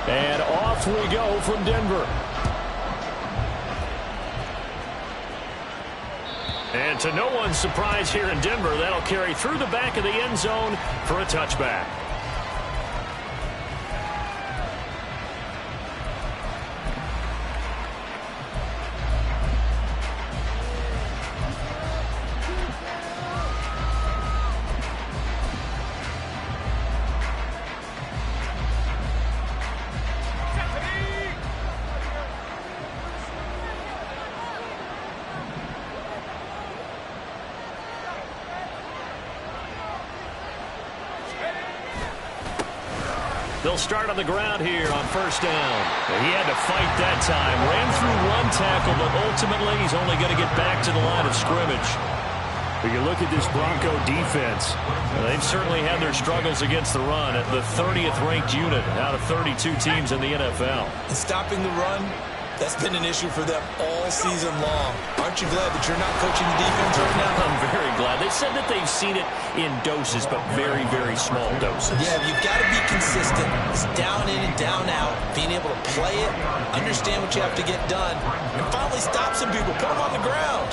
And off we go from Denver. And to no one's surprise here in Denver, that'll carry through the back of the end zone for a touchback. They'll start on the ground here on first down. He had to fight that time. Ran through one tackle, but ultimately he's only going to get back to the line of scrimmage. But you look at this Bronco defense. They've certainly had their struggles against the run at the 30th ranked unit out of 32 teams in the NFL. And stopping the run, that's been an issue for them all season long. Aren't you glad that you're not coaching the defense right now? I'm very glad. They said that they've seen it in doses, but very, very small doses. Yeah, you've got to be consistent. It's down in and down out. Being able to play it, understand what you have to get done, and finally stop some people. Put them on the ground.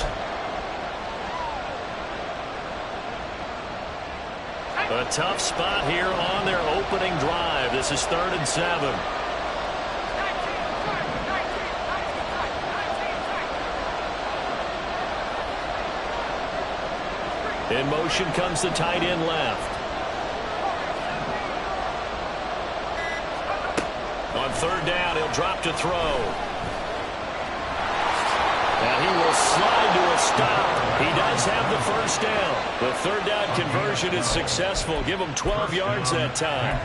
A tough spot here on their opening drive. This is 3rd and 7. In motion comes the tight end left. On 3rd down, he'll drop to throw. And he will slide to a stop. He does have the first down. The 3rd down conversion is successful. Give him 12 yards that time.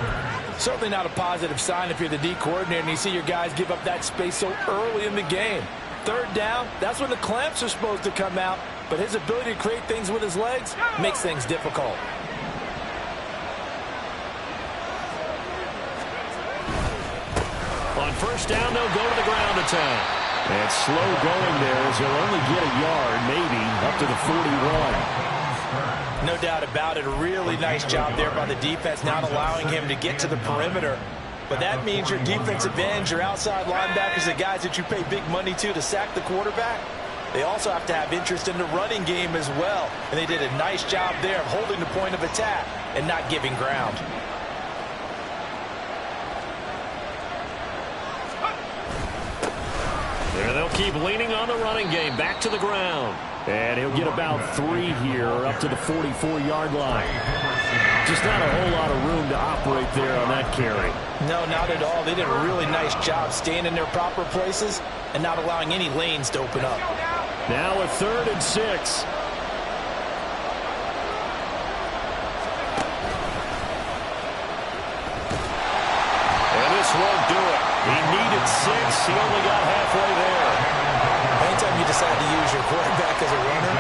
Certainly not a positive sign if you're the D coordinator and you see your guys give up that space so early in the game. 3rd down, that's when the clamps are supposed to come out. But his ability to create things with his legs makes things difficult. On first down, they'll go to the ground attack. And slow going there as he'll only get a yard, maybe, up to the 41. No doubt about it. A really nice job there by the defense, not allowing him to get to the perimeter. But that means your defensive ends, your outside linebackers, the guys that you pay big money to sack the quarterback, they also have to have interest in the running game as well. And they did a nice job there of holding the point of attack and not giving ground. There they'll keep leaning on the running game. Back to the ground. And he'll get about 3 here up to the 44-yard line. Just not a whole lot of room to operate there on that carry. No, not at all. They did a really nice job staying in their proper places and not allowing any lanes to open up. Now a 3rd and 6. And this won't do it. He needed 6. He only got halfway there. Anytime you decide to use your quarterback as a runner,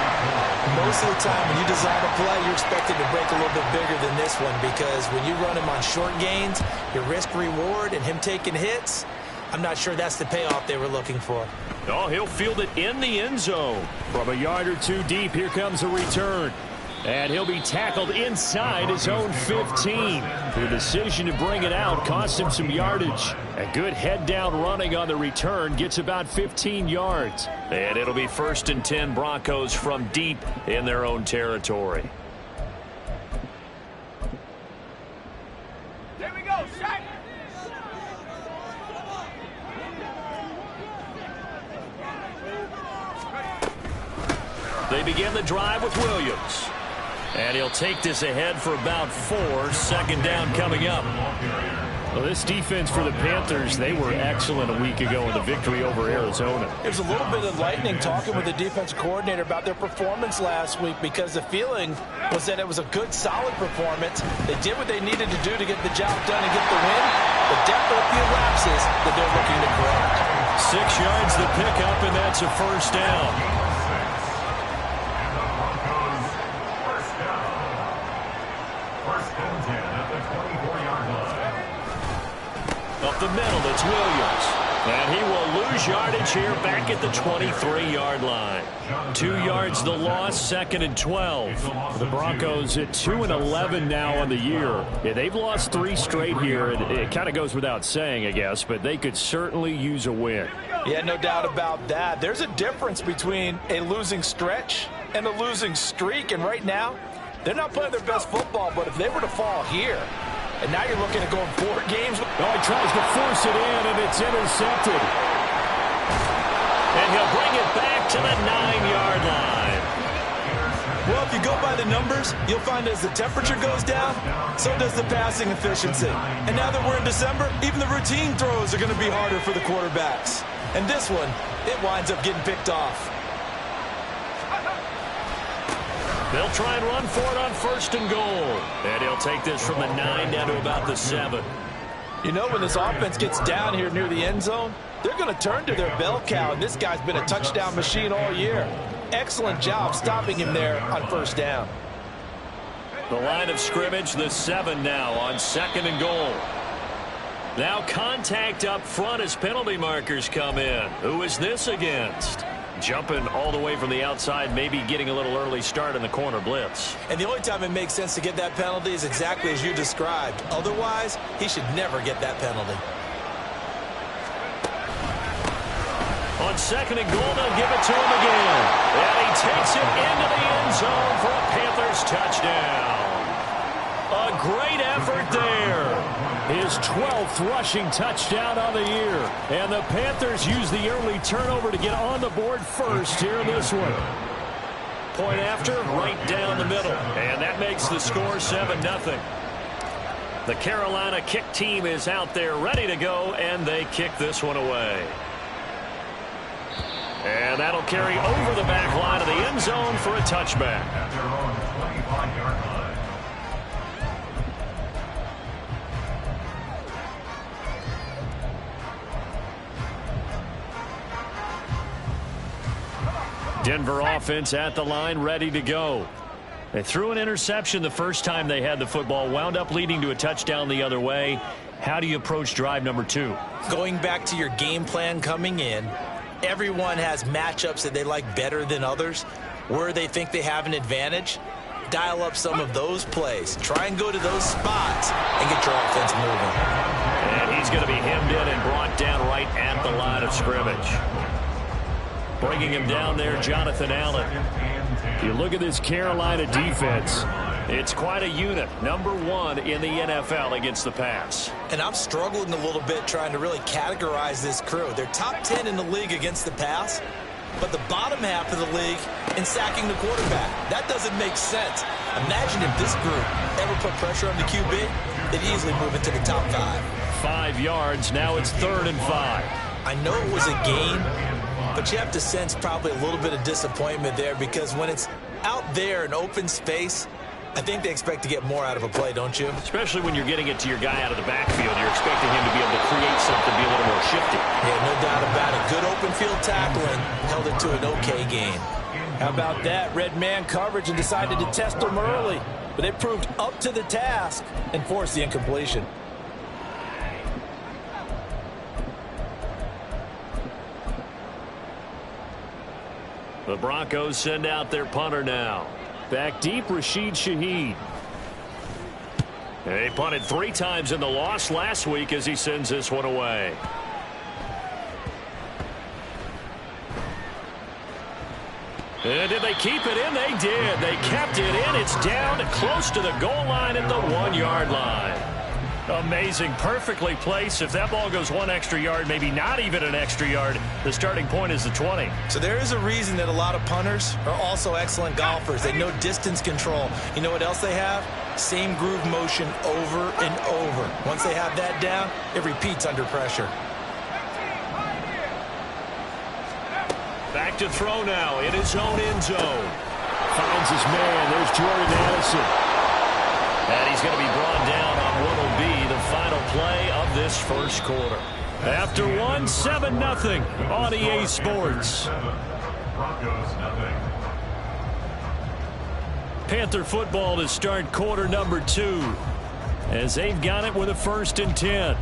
most of the time when you design a play, you're expected to break a little bit bigger than this one, because when you run him on short gains, your risk-reward and him taking hits, I'm not sure that's the payoff they were looking for. Oh, he'll field it in the end zone. From a yard or 2 deep, here comes a return. And he'll be tackled inside his own 15. The decision to bring it out cost him some yardage. A good head-down running on the return gets about 15 yards. And it'll be 1st and 10 Broncos from deep in their own territory. Here we go, Shaq. They begin the drive with Williams. And he'll take this ahead for about 4. 2nd down coming up. Well, this defense for the Panthers, they were excellent a week ago in the victory over Arizona. There's a little bit of lightning talking with the defensive coordinator about their performance last week, because the feeling was that it was a good, solid performance. They did what they needed to do to get the job done and get the win, but definitely a few lapses that they're looking to correct. 6 yards the pickup, and that's a 1st down. Up the middle, it's Williams. And he will lose yardage here back at the 23-yard line. 2 yards the loss, 2nd and 12. The Broncos at 2-11 now on the year. Yeah, they've lost 3 straight here. It kind of goes without saying, I guess, but they could certainly use a win. Yeah, no doubt about that. There's a difference between a losing stretch and a losing streak, and right now, they're not playing their best football, but if they were to fall here, and now you're looking at going 4 games. Oh, he tries to force it in, and it's intercepted. And he'll bring it back to the 9-yard line. Well, if you go by the numbers, you'll find as the temperature goes down, so does the passing efficiency. And now that we're in December, even the routine throws are going to be harder for the quarterbacks. And this one, it winds up getting picked off. They'll try and run for it on 1st and goal. And he'll take this from the 9 down to about the 7. You know, when this offense gets down here near the end zone, they're going to turn to their bell cow, and this guy's been a touchdown machine all year. Excellent job stopping him there on 1st down. The line of scrimmage, the 7 now on 2nd and goal. Now contact up front as penalty markers come in. Who is this against? Jumping all the way from the outside, maybe getting a little early start in the corner blitz. And the only time it makes sense to get that penalty is exactly as you described. Otherwise, he should never get that penalty. On 2nd and goal, they'll give it to him again. And he takes it into the end zone for a Panthers touchdown. A great effort there. His 12th rushing touchdown on the year. And the Panthers use the early turnover to get on the board first here in this one. Point after, right down the middle. And that makes the score 7-0. The Carolina kick team is out there ready to go, and they kick this one away. And that'll carry over the back line of the end zone for a touchback. Denver offense at the line, ready to go. They threw an interception the first time they had the football, wound up leading to a touchdown the other way. How do you approach drive number 2? Going back to your game plan coming in, everyone has matchups that they like better than others. Where they think they have an advantage, dial up some of those plays. Try and go to those spots and get your offense moving. And he's going to be hemmed in and brought down right at the line of scrimmage. Bringing him down there, Jonathan Allen. If you look at this Carolina defense, it's quite a unit. Number 1 in the NFL against the pass. And I'm struggling a little bit trying to really categorize this crew. They're top 10 in the league against the pass, but the bottom half of the league in sacking the quarterback. That doesn't make sense. Imagine if this group ever put pressure on the QB, they'd easily move into the top 5. 5 yards, now it's 3rd and 5. I know it was a gain, but you have to sense probably a little bit of disappointment there because when it's out there in open space, I think they expect to get more out of a play, don't you? Especially when you're getting it to your guy out of the backfield. You're expecting him to be able to create something, be a little more shifty. Yeah, no doubt about it. Good open field tackling. Held it to an okay gain. How about that? Red man coverage and decided to test them early. But they proved up to the task and forced the incompletion. The Broncos send out their punter now. Back deep, Rashid Shaheed. They punted 3 times in the loss last week as he sends this one away. And did they keep it in? They did. They kept it in. It's down close to the goal line at the 1-yard line. Amazing. Perfectly placed. If that ball goes 1 extra yard, maybe not even an extra yard, the starting point is the 20. So there is a reason that a lot of punters are also excellent golfers. They know distance control. You know what else they have? Same groove motion over and over. Once they have that down, it repeats under pressure. Back to throw now in his own end zone. Finds his man. There's Jordan Addison. And he's going to be brought down on what will be the final play of this first quarter. After 1, 7-0 on EA Sports. Panther football to start quarter number 2 as they've got it with a 1st and 10.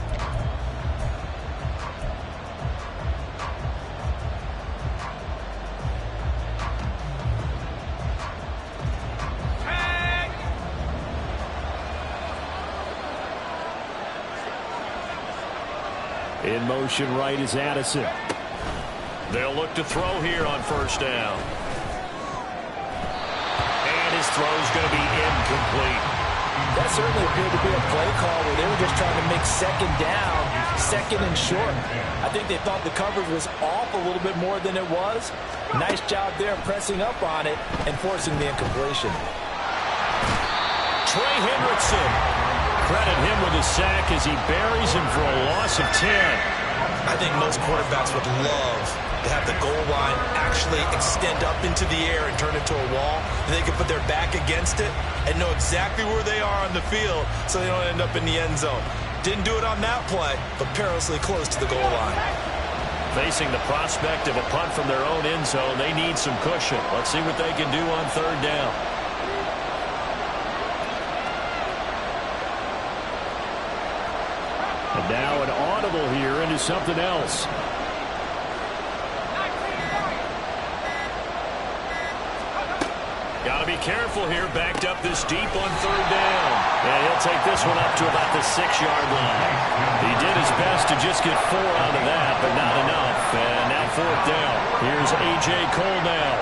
In motion right is Addison. They'll look to throw here on first down. And his throw's going to be incomplete. That certainly appeared to be a play call where they were just trying to make second down, second and short. I think they thought the coverage was off a little bit more than it was. Nice job there pressing up on it and forcing the incompletion. Trey Hendrickson. Credit him with a sack as he buries him for a loss of 10. I think most quarterbacks would love to have the goal line actually extend up into the air and turn into a wall, and they can put their back against it and know exactly where they are on the field so they don't end up in the end zone. Didn't do it on that play, but perilously close to the goal line. Facing the prospect of a punt from their own end zone, they need some cushion. Let's see what they can do on third down. And now an audible here into something else. Got to be careful here, backed up this deep on third down. And he'll take this one up to about the 6-yard line. He did his best to just get 4 out of that, but not enough. And now fourth down. Here's A.J. Cole now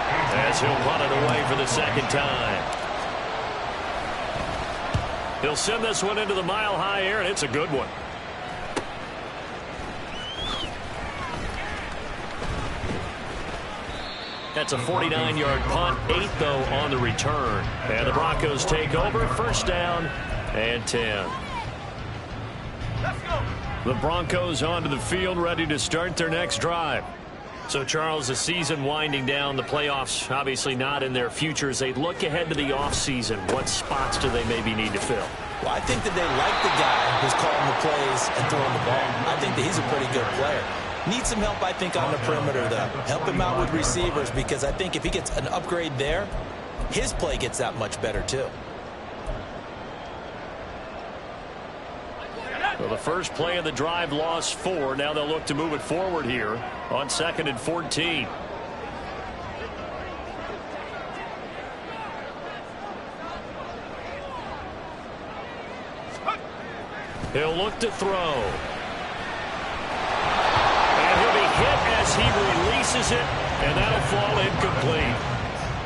as he'll punt it away for the second time. He'll send this one into the mile-high air, and it's a good one. That's a 49-yard punt, 8 though on the return. And the Broncos take over, first down and 10. Let's go. The Broncos onto the field, ready to start their next drive. So, Charles, the season winding down, the playoffs obviously not in their future. As they look ahead to the offseason, what spots do they maybe need to fill? Well, I think that they like the guy who's calling the plays and throwing the ball. I think that he's a pretty good player. Needs some help, I think, on the perimeter, though. Help him out with receivers, because I think if he gets an upgrade there, his play gets that much better, too. Well, the first play of the drive lost 4. Now they'll look to move it forward here on 2nd and 14. He'll look to throw. As he releases it, and that'll fall incomplete.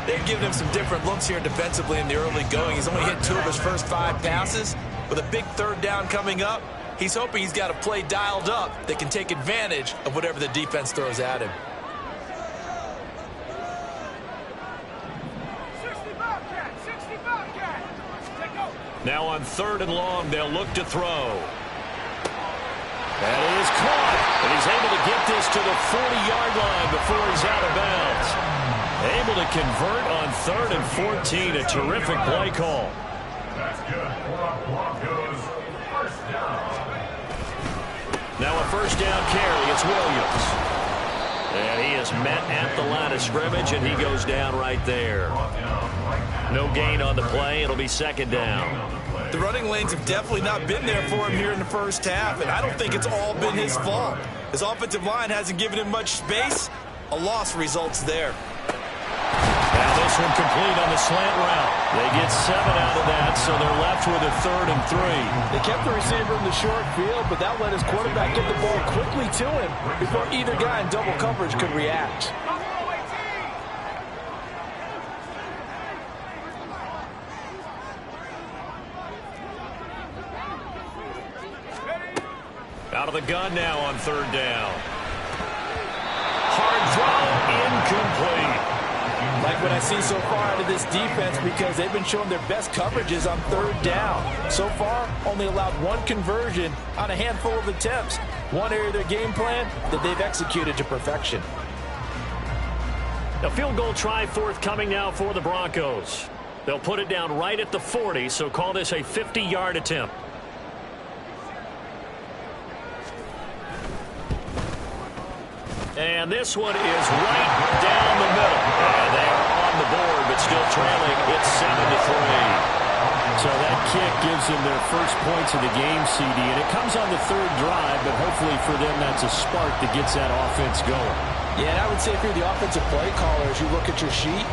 They've given him some different looks here defensively in the early going. He's only hit 2 of his first 5 passes. With a big third down coming up, he's hoping he's got a play dialed up that can take advantage of whatever the defense throws at him. Now on 3rd and long, they'll look to throw. That is caught, and he's able to get this to the 40-yard line before he's out of bounds. Able to convert on 3rd and 14, a terrific play call. That's good. Broncos, first down. Now a first down carry, it's Williams. And he is met at the line of scrimmage, and he goes down right there. No gain on the play, it'll be 2nd down. The running lanes have definitely not been there for him here in the first half, and I don't think it's all been his fault. His offensive line hasn't given him much space. A loss results there. Now this one complete on the slant route. They get 7 out of that, so they're left with a 3rd and 3. They kept the receiver in the short field, but that let his quarterback get the ball quickly to him before either guy in double coverage could react. Out of the gun now on 3rd down. Hard throw, incomplete. Like what I see so far out of this defense, because they've been showing their best coverages on 3rd down. So far, only allowed 1 conversion on a handful of attempts. One area of their game plan that they've executed to perfection. A field goal try forthcoming now for the Broncos. They'll put it down right at the 40, so call this a 50-yard attempt. And this one is right down the middle. And they are on the board, but still trailing. It's 7-3. So that kick gives them their first points of the game, CD. And it comes on the 3rd drive, but hopefully for them that's a spark that gets that offense going. Yeah, and I would say if you're the offensive play caller, as you look at your sheet,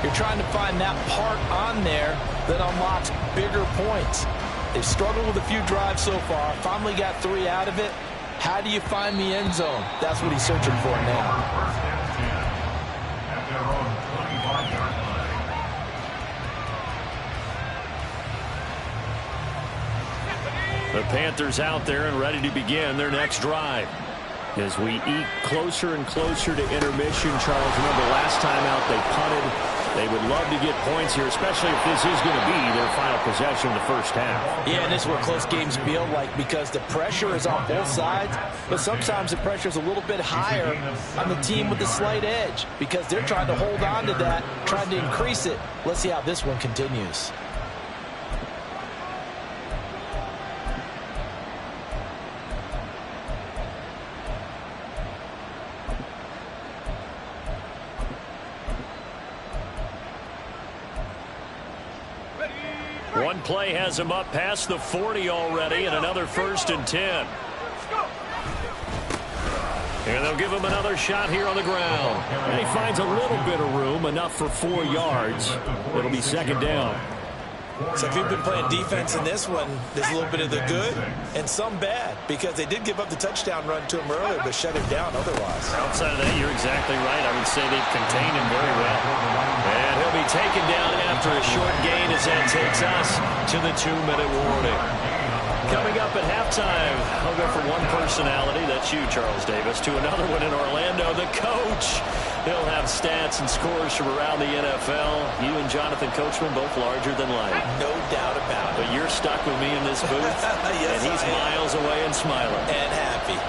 you're trying to find that part on there that unlocks bigger points. They've struggled with a few drives so far. Finally got 3 out of it. How do you find the end zone? That's what he's searching for now. The Panthers out there and ready to begin their next drive. As we eke closer and closer to intermission, Charles, remember last time out they punted. They would love to get points here, especially if this is going to be their final possession of the first half. Yeah, and this is what close games feel like because the pressure is on both sides, but sometimes the pressure is a little bit higher on the team with the slight edge because they're trying to hold on to that, trying to increase it. Let's see how this one continues. One play has him up past the 40 already, and another 1st and 10. And they'll give him another shot here on the ground. And he finds a little bit of room, enough for 4 yards. It'll be 2nd down. So if you've been playing defense in this one, there's a little bit of the good and some bad because they did give up the touchdown run to him earlier but shut him down otherwise. Outside of that, you're exactly right. I would say they've contained him very well. And he'll be taken down after a short gain as that takes us to the 2-minute warning. Coming up at halftime, I'll go from one personality, that's you, Charles Davis, to another one in Orlando, the coach. He'll have stats and scores from around the NFL. You and Jonathan Coachman both larger than life. No doubt about it. But you're stuck with me in this booth, yes, and he's miles away and smiling. And happy.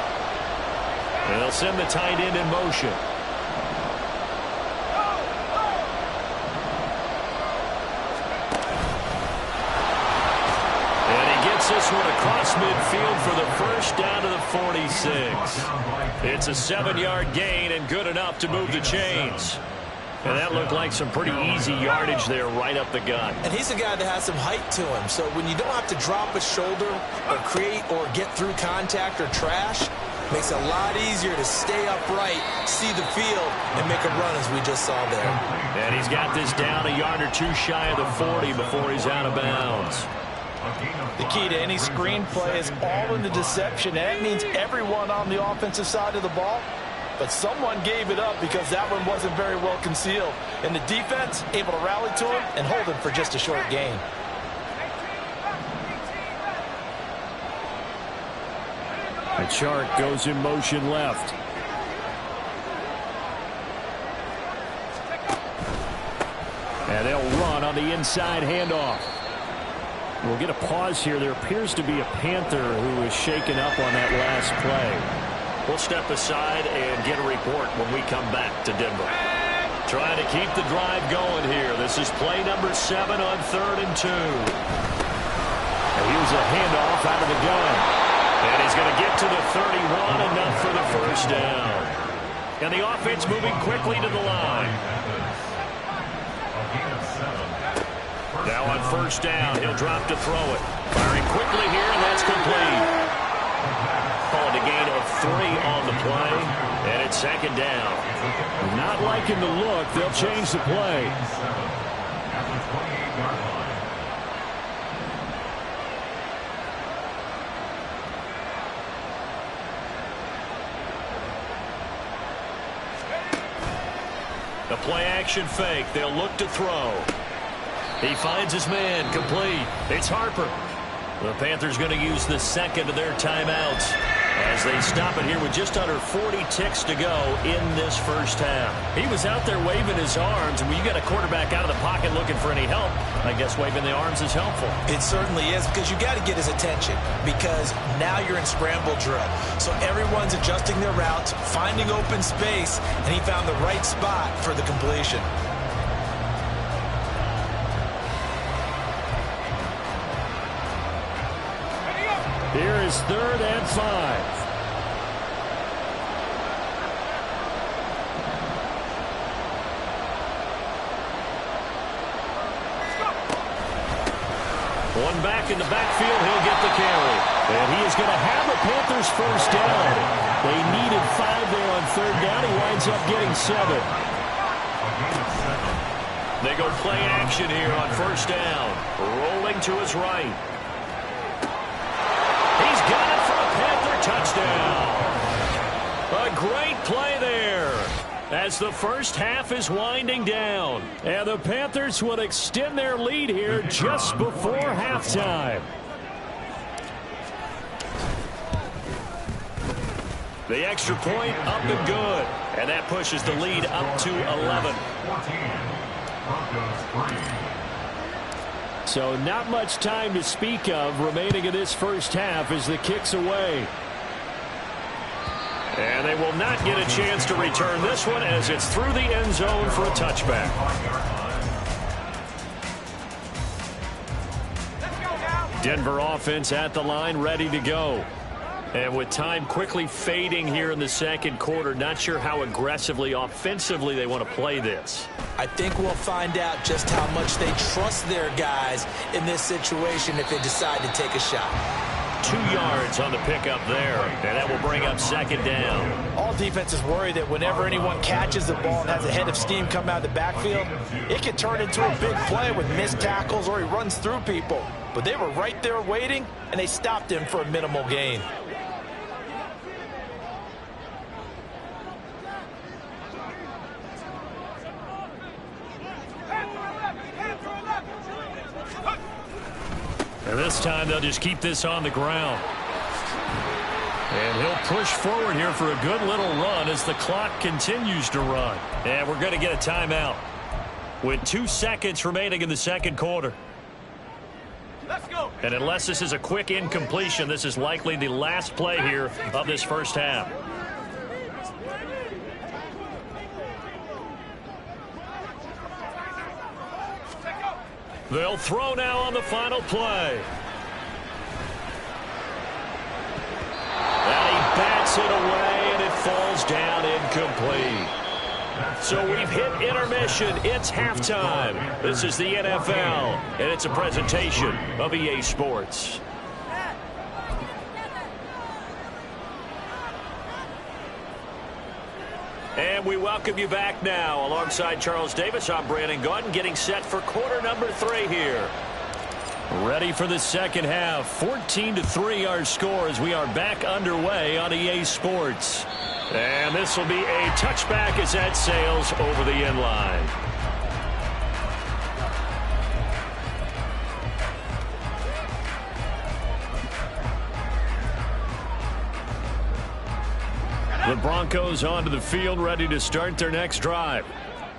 And they'll send the tight end in motion. This one across midfield for the first down to the 46. It's a 7-yard gain and good enough to move the chains. And that looked like some pretty easy yardage there right up the gut. And he's a guy that has some height to him. So when you don't have to drop a shoulder or create or get through contact or trash, makes it a lot easier to stay upright, see the field, and make a run as we just saw there. And he's got this down a yard or two shy of the 40 before he's out of bounds. The key to any screenplay is all in the deception. That means everyone on the offensive side of the ball, but someone gave it up because that one wasn't very well concealed. And the defense able to rally to him and hold him for just a short gain. The Shark goes in motion left. And they'll run on the inside handoff. We'll get a pause here. There appears to be a Panther who is shaken up on that last play. We'll step aside and get a report when we come back to Denver. Trying to keep the drive going here. This is play number 7 on 3rd and 2. And here's a handoff out of the gun. And he's going to get to the 31, enough for the first down. And the offense moving quickly to the line. Now on 1st down, he'll drop to throw it. Firing quickly here, and that's complete. Called a gain of 3 on the play, and it's 2nd down. Not liking the look, they'll change the play. The play action fake, they'll look to throw. He finds his man, complete. It's Harper. The Panthers going to use the 2nd of their timeouts as they stop it here with just under 40 ticks to go in this first half. He was out there waving his arms, and when you got a quarterback out of the pocket looking for any help, I guess waving the arms is helpful. It certainly is, because you got to get his attention, because now you're in scramble drill. So everyone's adjusting their routes, finding open space, and he found the right spot for the completion. Here is 3rd and 5. One back in the backfield, he'll get the carry. And he is going to have the Panthers first down. They needed 5 there on 3rd down. He winds up getting 7. They go play action here on 1st down. Rolling to his right. He's got it for a Panther touchdown. a great play there as the first half is winding down. And the Panthers will extend their lead here just before halftime. The extra point up and good. And that pushes the lead up to 11. So not much time to speak of remaining in this first half as the kick's away. And they will not get a chance to return this one as it's through the end zone for a touchback. Denver offense at the line, ready to go. And with time quickly fading here in the second quarter, not sure how aggressively, offensively they want to play this. I think we'll find out just how much they trust their guys in this situation if they decide to take a shot. 2 yards on the pickup there, and that will bring up second down. All defenses worry that whenever anyone catches the ball and has a head of steam come out of the backfield, it can turn into a big play with missed tackles or he runs through people. But they were right there waiting, and they stopped him for a minimal gain. And this time they'll just keep this on the ground. And he'll push forward here for a good little run as the clock continues to run. And we're going to get a timeout with 2 seconds remaining in the second quarter. Let's go. And unless this is a quick incompletion, this is likely the last play here of this first half. They'll throw now on the final play. And he bats it away, and it falls down incomplete. So we've hit intermission. It's halftime. This is the NFL, and it's a presentation of EA Sports. And we welcome you back now. Alongside Charles Davis, I'm Brandon Gaudin, getting set for quarter number 3 here. Ready for the second half. 14-3 our score as we are back underway on EA Sports. And this will be a touchback as that sails over the end line. The Broncos onto the field, ready to start their next drive.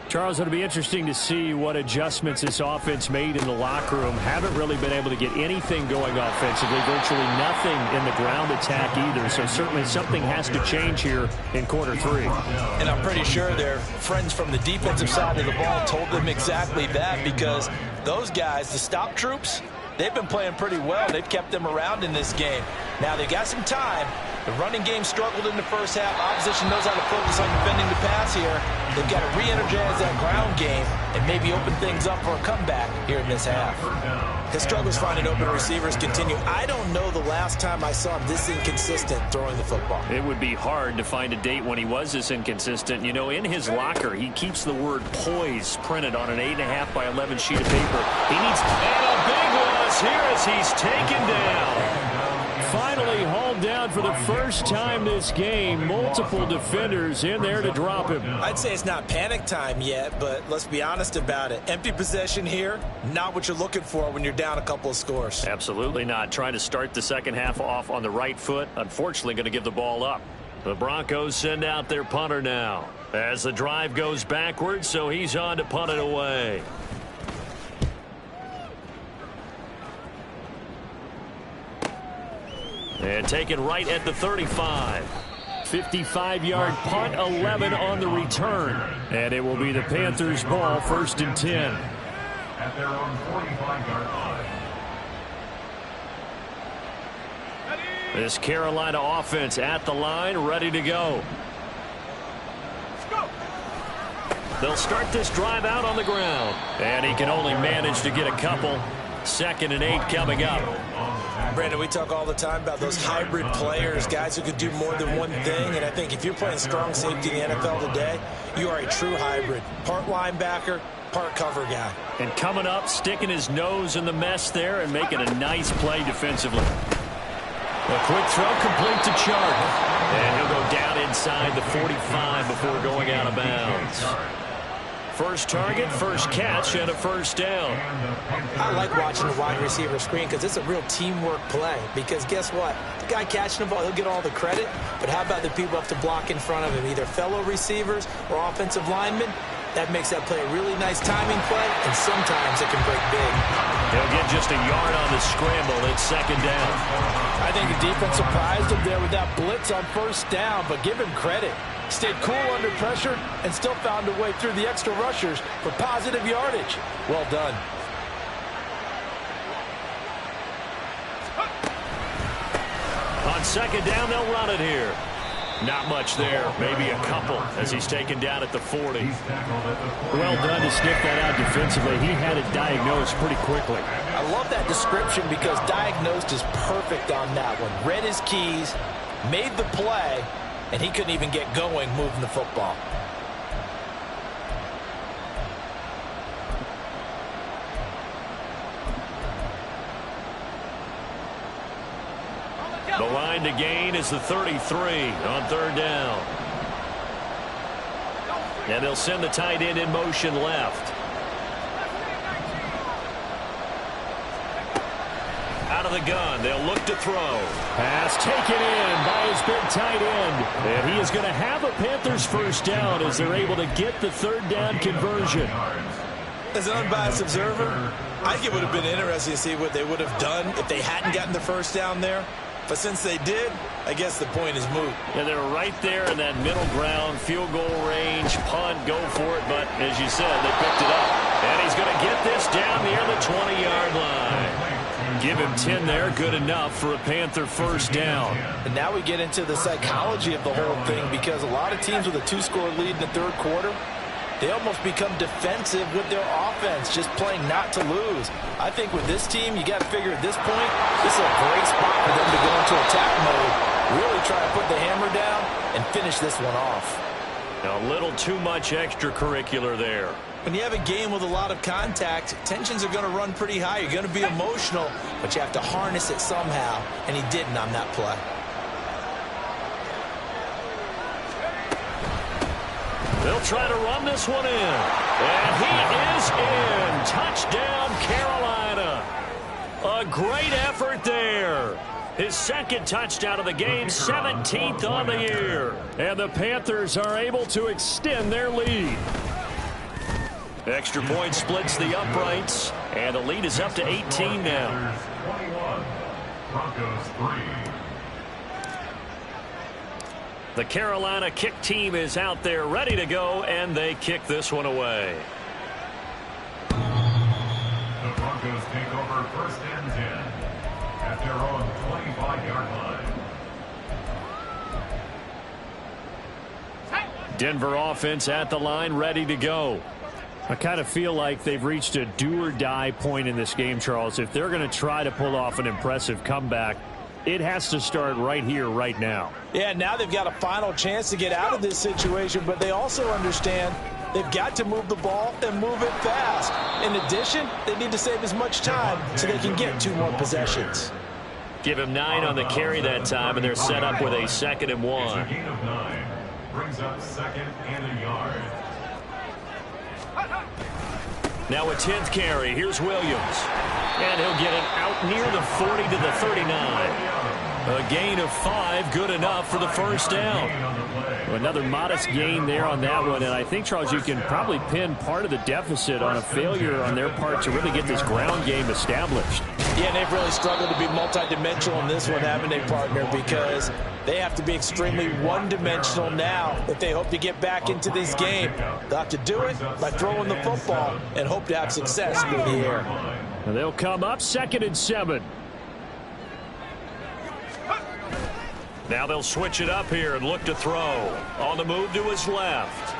Charles, it'll be interesting to see what adjustments this offense made in the locker room. Haven't really been able to get anything going offensively, virtually nothing in the ground attack either. So certainly something has to change here in quarter 3. And I'm pretty sure their friends from the defensive side of the ball told them exactly that, because those guys, the stop troops, they've been playing pretty well. They've kept them around in this game. Now they got some time. The running game struggled in the first half. Opposition knows how to focus on defending the pass here. They've got to re-energize that ground game and maybe open things up for a comeback here in this half. His struggles finding open receivers continue. I don't know the last time I saw him this inconsistent throwing the football. It would be hard to find a date when he was this inconsistent. You know, in his locker, he keeps the word poise printed on an 8.5 by 11 sheet of paper. He needs, and a big loss here as he's taken down. Finally hauled down for the first time this game. Multiple defenders in there to drop him. I'd say it's not panic time yet, but let's be honest about it. Empty possession here, not what you're looking for when you're down a couple of scores. Absolutely not. Trying to start the second half off on the right foot. Unfortunately, going to give the ball up. The Broncos send out their punter now as the drive goes backwards, so he's on to punt it away. And taken right at the 35. 55-yard punt, 11 on the return. And it will be the Panthers' ball, 1st and 10. At their own 45-yard line. This Carolina offense at the line, ready to go. They'll start this drive out on the ground. And he can only manage to get a couple. 2nd and 8 coming up. Brandon, we talk all the time about those hybrid players, guys who could do more than one thing. And I think if you're playing strong safety in the NFL today, you are a true hybrid. Part linebacker, part cover guy. And coming up, sticking his nose in the mess there and making a nice play defensively. A quick throw complete to Chark. And he'll go down inside the 45 before going out of bounds. First target, first catch, and a first down. I like watching the wide receiver screen because it's a real teamwork play. Because guess what? The guy catching the ball, he'll get all the credit. But how about the people have to block in front of him, either fellow receivers or offensive linemen? That makes that play a really nice timing play, and sometimes it can break big. He'll get just a yard on the scramble. It's second down. I think the defense surprised him there with that blitz on first down, but give him credit. Stayed cool under pressure and still found a way through the extra rushers for positive yardage. Well done. On second down, they'll run it here. Not much there, maybe a couple as he's taken down at the 40. Well done to sniff that out defensively. He had it diagnosed pretty quickly. I love that description because diagnosed is perfect on that one. Read his keys, made the play, and he couldn't even get going moving the football. The line to gain is the 33 on third down. And they'll send the tight end in motion left. Out of the gun, they'll look to throw. Pass taken in by his big tight end. And he is going to have a Panthers first down as they're able to get the third down conversion. As an unbiased observer, I think it would have been interesting to see what they would have done if they hadn't gotten the first down there. But since they did, I guess the point is moot. Yeah, they're right there in that middle ground, field goal range, punt, go for it. But as you said, they picked it up. And he's going to get this down near the 20-yard line. Give him 10 there, good enough for a Panther first down. And now we get into the psychology of the whole thing because a lot of teams with a two-score lead in the third quarter, they almost become defensive with their offense, just playing not to lose. I think with this team, you got to figure at this point, this is a great spot for them to go into attack mode, really try to put the hammer down and finish this one off. A little too much extracurricular there. When you have a game with a lot of contact, tensions are going to run pretty high. You're going to be emotional, but you have to harness it somehow, and he didn't on that play. They'll try to run this one in. And he is in. Touchdown, Carolina. A great effort there. His second touchdown of the game, 17th on the year. And the Panthers are able to extend their lead. Extra point splits the uprights. And the lead is up to 18 now. 21, Broncos 3. The Carolina kick team is out there ready to go, and they kick this one away. The Broncos take over first and 10 at their own 25-yard line. Denver offense at the line, ready to go. I kind of feel like they've reached a do-or-die point in this game, Charles. If they're going to try to pull off an impressive comeback, it has to start right here, right now. Yeah, now they've got a final chance to get out of this situation, but they also understand they've got to move the ball and move it fast. In addition, they need to save as much time so they can get 2 more possessions. Give him 9 on the carry that time, and they're set up with a 2nd and 1. It's a gain of 9. Brings up 2nd and a yard. Now a 10th carry. Here's Williams. And he'll get it out near the 40 to the 39. A gain of 5, good enough for the first down. Another modest gain there on that one. And I think, Charles, you can probably pin part of the deficit on a failure on their part to really get this ground game established. Yeah, and they've really struggled to be multidimensional in this one, haven't they, partner? Because they have to be extremely one-dimensional now if they hope to get back into this game. They'll have to do it by throwing the football and hope to have success through the air. And they'll come up 2nd and 7. Now they'll switch it up here and look to throw. On the move to his left.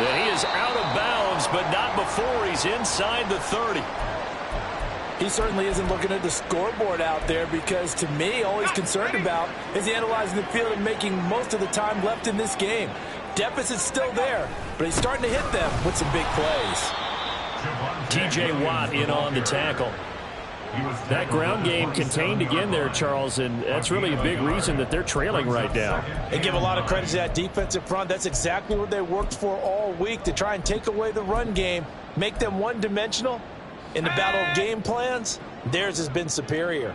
And he is out of bounds, but not before he's inside the 30. He certainly isn't looking at the scoreboard out there because, to me, all he's concerned about is analyzing the field and making most of the time left in this game. Deficit's still there, but he's starting to hit them with some big plays. T.J. Watt in on the tackle. That ground game contained again there, Charles, and that's really a big reason that they're trailing right now. They give a lot of credit to that defensive front. That's exactly what they worked for all week, to try and take away the run game, make them one-dimensional. In the battle of game plans, theirs has been superior.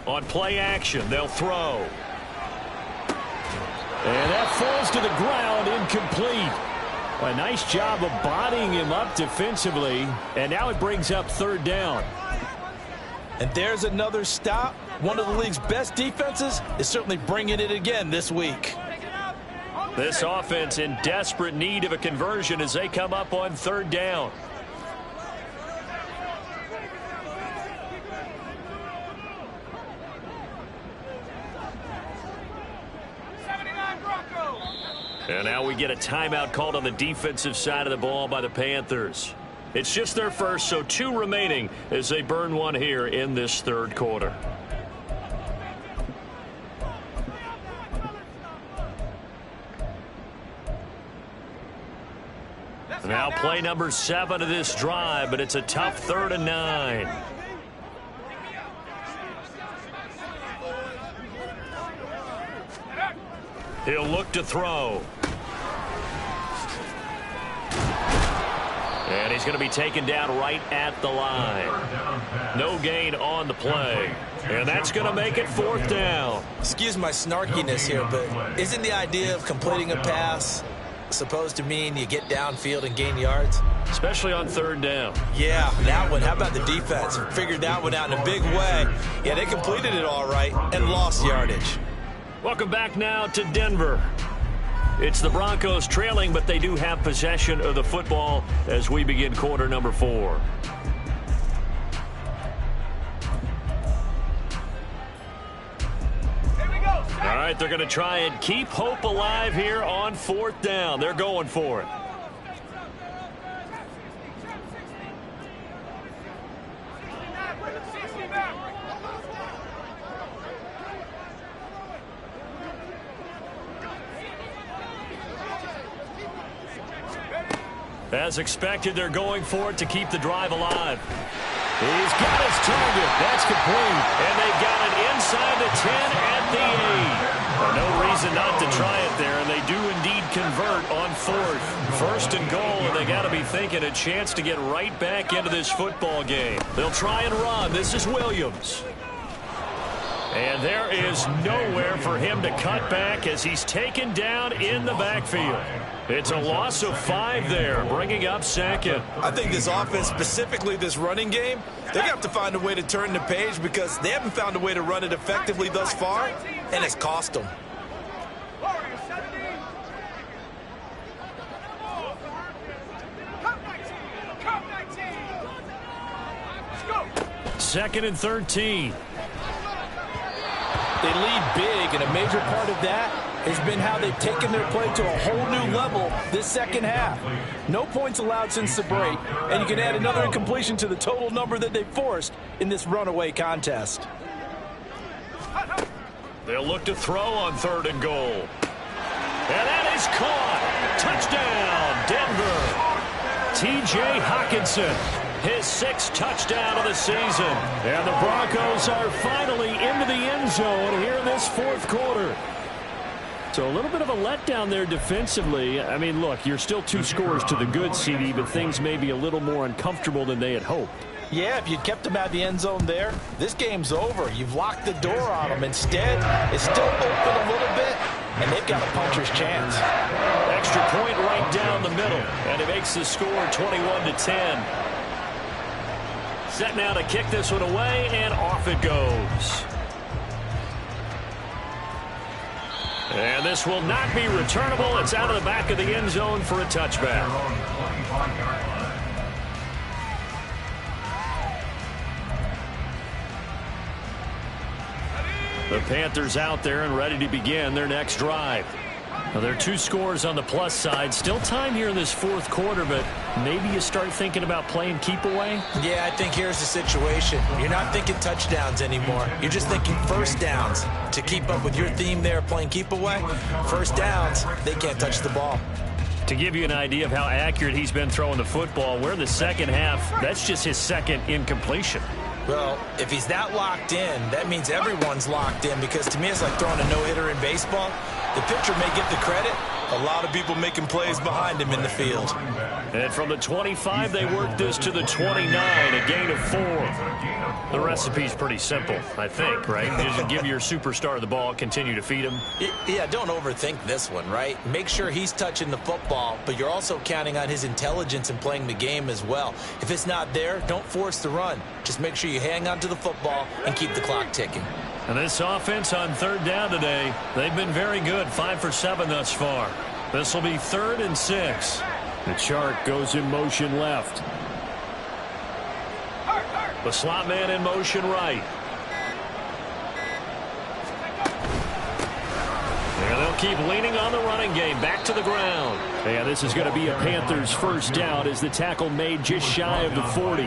On play action, they'll throw. And that falls to the ground, incomplete. A nice job of bodying him up defensively, and now it brings up third down. And there's another stop. One of the league's best defenses is certainly bringing it again this week. This offense in desperate need of a conversion as they come up on third down. And now we get a timeout called on the defensive side of the ball by the Panthers. It's just their first, so 2 remaining as they burn one here in this third quarter. Now play number 7 of this drive, but it's a tough 3rd and 9. He'll look to throw. And he's going to be taken down right at the line. No gain on the play. And that's going to make it 4th down. Excuse my snarkiness here, but isn't the idea of completing a pass supposed to mean you get downfield and gain yards? Especially on 3rd down. Yeah, that one. How about the defense? Figured that one out in a big way. Yeah, they completed it all right and lost yardage. Welcome back now to Denver. It's the Broncos trailing, but they do have possession of the football as we begin quarter number 4. All right, they're going to try and keep hope alive here on 4th down. They're going for it. As expected, they're going for it to keep the drive alive. He's got his target. That's complete. And they've got it inside the 10 at the 8. No reason not to try it there, and they do indeed convert on 4th. 1st and goal, and they got to be thinking a chance to get right back into this football game. They'll try and run. This is Williams. And there is nowhere for him to cut back as he's taken down in the backfield. It's a loss of 5 there, bringing up 2nd. I think this offense, specifically this running game, they have to find a way to turn the page because they haven't found a way to run it effectively thus far, and it's cost them. Second and 13. They lead big, and a major part of that has been how they've taken their play to a whole new level this second half. No points allowed since the break, and you can add another incompletion to the total number that they forced in this runaway contest. They'll look to throw on 3rd and goal. And that is caught. Touchdown, Denver. T.J. Hockenson. His 6th touchdown of the season. And the Broncos are finally into the end zone here in this 4th quarter. So a little bit of a letdown there defensively. I mean, look, you're still 2 scores to the good, CD, but things may be a little more uncomfortable than they had hoped. Yeah, if you'd kept them out of the end zone there, this game's over. You've locked the door on them. Instead, it's still open a little bit, and they've got a puncher's chance. Extra point right down the middle, and it makes the score 21-10. Set now to kick this one away, and off it goes. And this will not be returnable. It's out of the back of the end zone for a touchback. The Panthers out there and ready to begin their next drive. Now, there are 2 scores on the plus side. Still time here in this 4th quarter, but maybe you start thinking about playing keep away? Yeah, I think here's the situation. You're not thinking touchdowns anymore. You're just thinking first downs. To keep up with your theme there, playing keep away, first downs, they can't touch the ball. To give you an idea of how accurate he's been throwing the football, we're in the second half. That's just his second incompletion. Well, if he's that locked in, that means everyone's locked in, because to me it's like throwing a no-hitter in baseball. The pitcher may get the credit. A lot of people making plays behind him in the field. And from the 25, they work this to the 29, a gain of 4. The recipe's pretty simple, I think, right? You just give your superstar the ball, continue to feed him. Yeah, don't overthink this one, right? Make sure he's touching the football, but you're also counting on his intelligence in playing the game as well. If it's not there, don't force the run. Just make sure you hang on to the football and keep the clock ticking. And this offense on third down today, they've been very good, 5 for 7 thus far. This will be 3rd and 6. The chart goes in motion left. The slot man in motion right. And they'll keep leaning on the running game. Back to the ground. And this is going to be a Panthers first down as the tackle made just shy of the 40.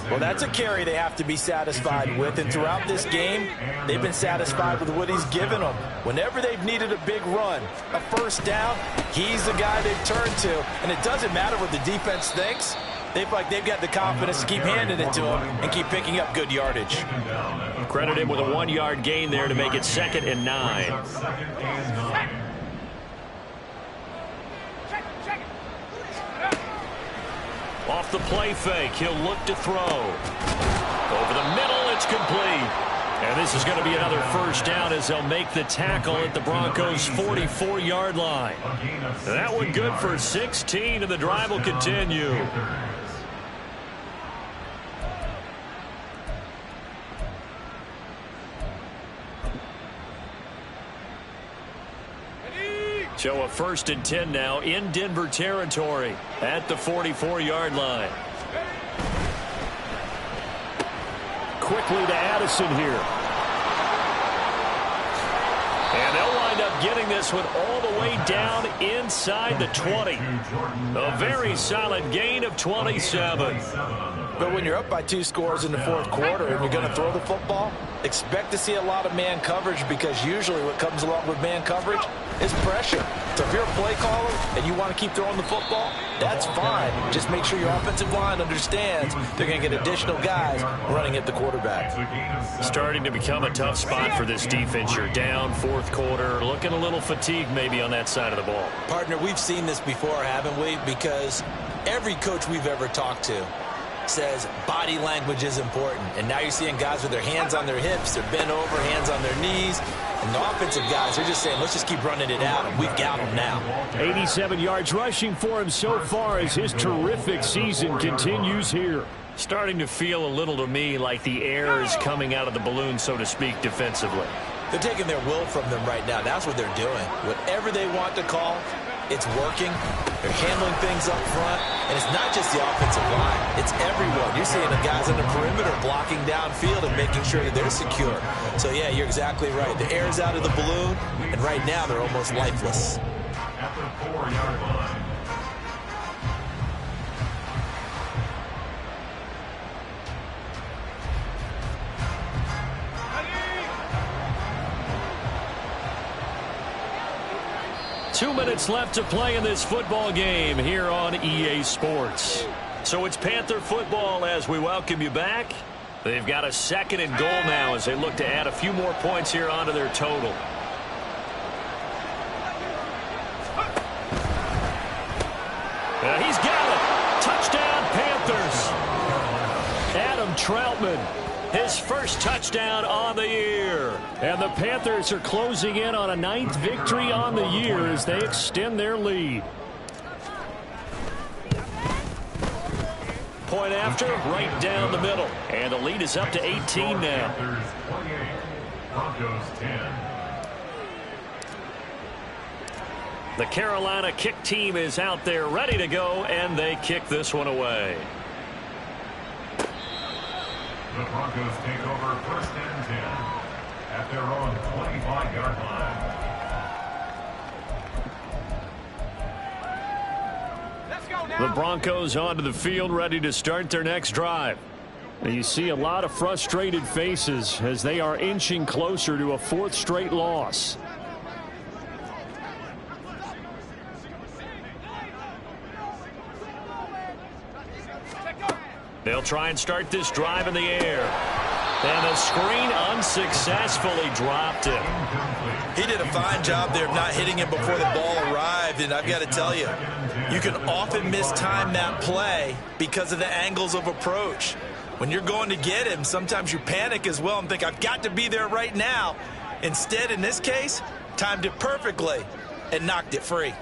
Well, that's a carry they have to be satisfied with. And throughout this game, they've been satisfied with what he's given them. Whenever they've needed a big run, a first down, he's the guy they've turned to. And it doesn't matter what the defense thinks. They've got the confidence to keep handing it to him and keep picking up good yardage. Credit him with a 1-yard gain there to make it 2nd and 9. Off the play fake, he'll look to throw. Over the middle, it's complete. And this is going to be another first down as they'll make the tackle at the Broncos' 44-yard line. That one good for 16, and the drive will continue. So a 1st and 10 now in Denver territory at the 44-yard line. Quickly to Addison here. And they'll wind up getting this one all the way down inside the 20. A very solid gain of 27. But when you're up by 2 scores in the 4th quarter and you're going to throw the football, expect to see a lot of man coverage, because usually what comes along with man coverage is pressure. So if you're a play caller and you want to keep throwing the football, that's fine. Just make sure your offensive line understands they're going to get additional guys running at the quarterback. Starting to become a tough spot for this defense. You're down 4th quarter, looking a little fatigued maybe on that side of the ball. Partner, we've seen this before, haven't we? Because every coach we've ever talked to says body language is important. And now you're seeing guys with their hands on their hips, they're bent over, hands on their knees. And the offensive guys are just saying, let's just keep running it out, and we've got them now. 87 yards rushing for him so far as his terrific season continues here. Starting to feel a little to me like the air is coming out of the balloon, so to speak, defensively. They're taking their will from them right now. That's what they're doing. Whatever they want to call, it's working. They're handling things up front. And it's not just the offensive line. It's everyone. You're seeing the guys on the perimeter blocking downfield and making sure that they're secure. So, yeah, you're exactly right. The air's out of the balloon, and right now they're almost lifeless. At the 4-yard line. Two minutes left to play in this football game here on EA Sports. So it's Panther football as we welcome you back. They've got a 2nd and goal now as they look to add a few more points here onto their total. He's got it. Touchdown, Panthers. Adam Troutman, his first touchdown on the year. And the Panthers are closing in on a 9th victory on the year as they extend their lead. Point after, right down the middle. And the lead is up to 18 now. Panthers 28, Broncos 10. The Carolina kick team is out there ready to go, and they kick this one away. The Broncos take over 1st and 10 at their own 25-yard line. The Broncos onto the field ready to start their next drive. And you see a lot of frustrated faces as they are inching closer to a 4th straight loss. They'll try and start this drive in the air. And the screen unsuccessfully dropped it. He did a fine job there of not hitting him before the ball arrived, and I've got to tell you, you can often mistime that play because of the angles of approach. When you're going to get him, sometimes you panic as well and think, I've got to be there right now. Instead, in this case, timed it perfectly and knocked it free.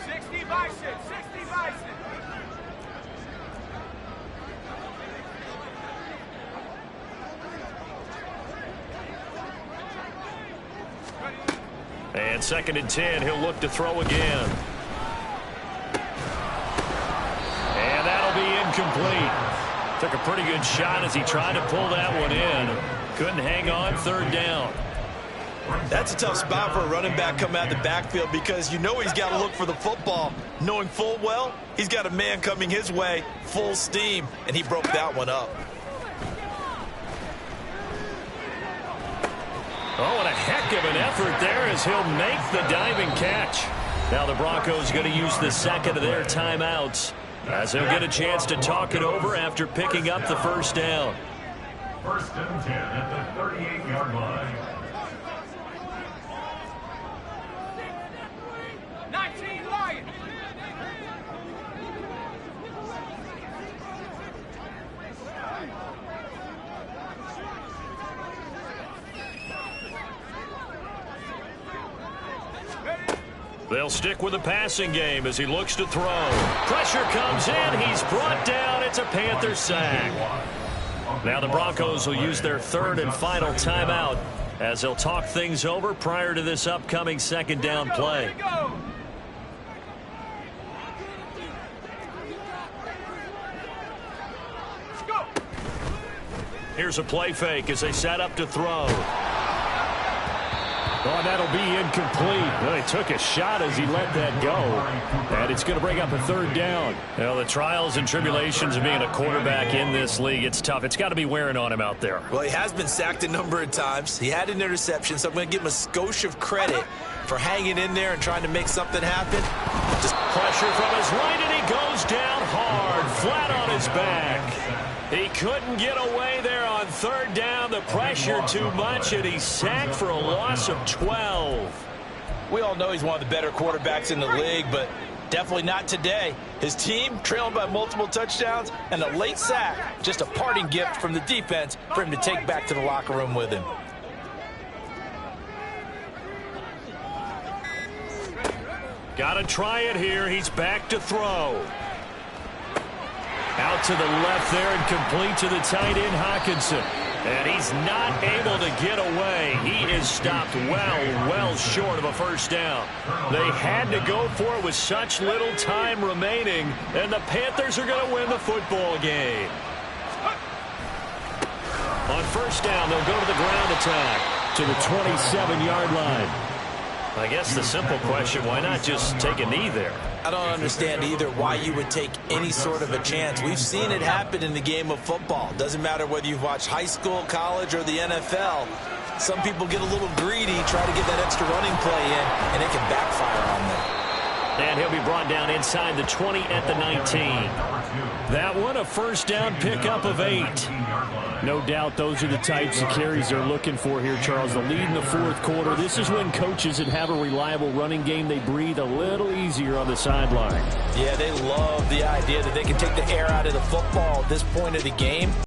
60 bison, 60 bison. And 2nd and 10, he'll look to throw again. And that'll be incomplete. Took a pretty good shot as he tried to pull that one in. Couldn't hang on 3rd down. That's a tough spot for a running back coming out of the backfield because you know he's got to look for the football, knowing full well he's got a man coming his way full steam, and he broke that one up. Oh, and a heck of an effort there as he'll make the diving catch. Now the Broncos going to use the 2nd of their timeouts as they'll get a chance to talk it over after picking up the 1st down. 1st and 10 at the 38-yard line. 19 Lions. They'll stick with the passing game as he looks to throw. Pressure comes in. He's brought down. It's a Panther sack. Now the Broncos will use their 3rd and final timeout as they'll talk things over prior to this upcoming 2nd down play. Here's a play fake as they set up to throw. Oh, that'll be incomplete. Well, he took a shot as he let that go. And it's going to bring up a 3rd down. Well, the trials and tribulations of being a quarterback in this league, it's tough. It's got to be wearing on him out there. Well, he has been sacked a number of times. He had an interception, so I'm going to give him a skosh of credit for hanging in there and trying to make something happen. Just pressure from his right, and he goes down hard, flat on his back. He couldn't get away there on 3rd down. The pressure too much, and he's sacked for a loss of 12. We all know he's one of the better quarterbacks in the league, but definitely not today. His team trailing by multiple touchdowns and a late sack. Just a parting gift from the defense for him to take back to the locker room with him. Got to try it here. He's back to throw. Out to the left there and complete to the tight end, Hawkinson. And he's not able to get away. He is stopped well short of a 1st down. They had to go for it with such little time remaining, and the Panthers are going to win the football game. On 1st down, they'll go to the ground attack to the 27-yard line. I guess the simple question, why not just take a knee there? I don't understand either why you would take any sort of a chance. We've seen it happen in the game of football. Doesn't matter whether you've watched high school, college, or the NFL. Some people get a little greedy, try to get that extra running play in, and it can backfire on them. And he'll be brought down inside the 20 at the 19. That one, a 1st down pickup of 8. No doubt those are the types of carries they're looking for here, Charles. The lead in the 4th quarter. This is when coaches that have a reliable running game, they breathe a little easier on the sideline. Yeah, they love the idea that they can take the air out of the football at this point of the game.